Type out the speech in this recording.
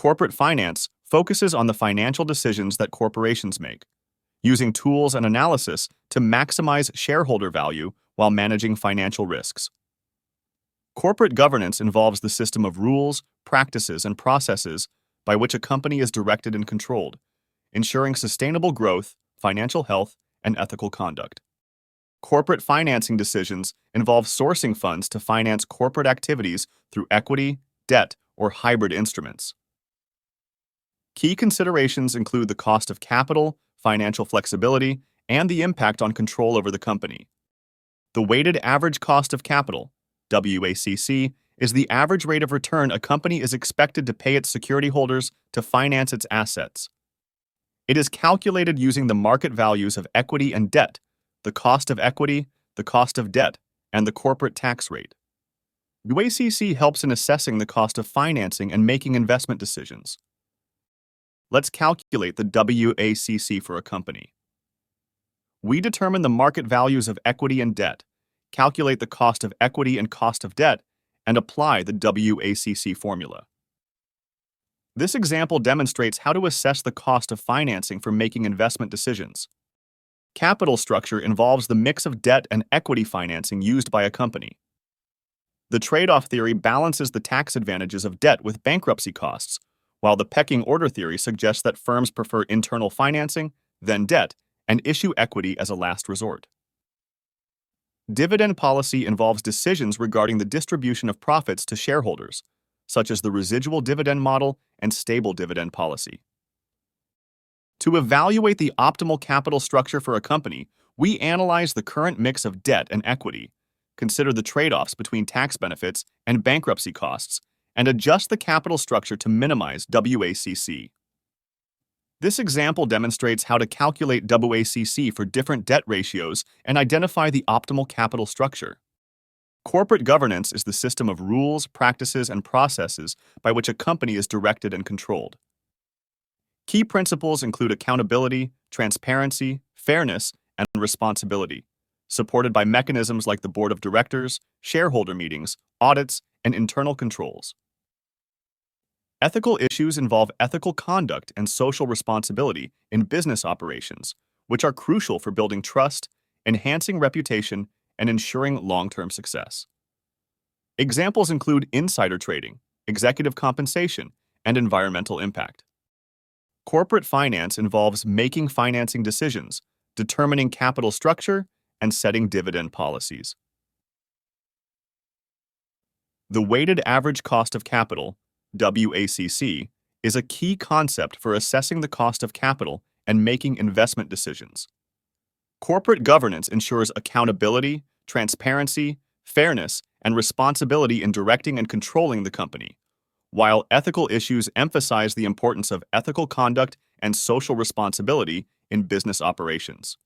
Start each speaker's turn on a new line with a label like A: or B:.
A: Corporate finance focuses on the financial decisions that corporations make, using tools and analysis to maximize shareholder value while managing financial risks. Corporate governance involves the system of rules, practices, and processes by which a company is directed and controlled, ensuring sustainable growth, financial health, and ethical conduct. Corporate financing decisions involve sourcing funds to finance corporate activities through equity, debt, or hybrid instruments. Key considerations include the cost of capital, financial flexibility, and the impact on control over the company. The weighted average cost of capital, WACC, is the average rate of return a company is expected to pay its security holders to finance its assets. It is calculated using the market values of equity and debt, the cost of equity, the cost of debt, and the corporate tax rate. WACC helps in assessing the cost of financing and making investment decisions. Let's calculate the WACC for a company. We determine the market values of equity and debt, calculate the cost of equity and cost of debt, and apply the WACC formula. This example demonstrates how to assess the cost of financing for making investment decisions. Capital structure involves the mix of debt and equity financing used by a company. The trade-off theory balances the tax advantages of debt with bankruptcy costs, while the pecking order theory suggests that firms prefer internal financing, then debt, and issue equity as a last resort. Dividend policy involves decisions regarding the distribution of profits to shareholders, such as the residual dividend model and stable dividend policy. To evaluate the optimal capital structure for a company, we analyze the current mix of debt and equity, consider the trade-offs between tax benefits and bankruptcy costs, and adjust the capital structure to minimize WACC. This example demonstrates how to calculate WACC for different debt ratios and identify the optimal capital structure. Corporate governance is the system of rules, practices, and processes by which a company is directed and controlled. Key principles include accountability, transparency, fairness, and responsibility, supported by mechanisms like the board of directors, shareholder meetings, audits, and internal controls. Ethical issues involve ethical conduct and social responsibility in business operations, which are crucial for building trust, enhancing reputation, and ensuring long-term success. Examples include insider trading, executive compensation, and environmental impact. Corporate finance involves making financing decisions, determining capital structure, and setting dividend policies. The weighted average cost of capital, WACC, is a key concept for assessing the cost of capital and making investment decisions. Corporate governance ensures accountability, transparency, fairness, and responsibility in directing and controlling the company, while ethical issues emphasize the importance of ethical conduct and social responsibility in business operations.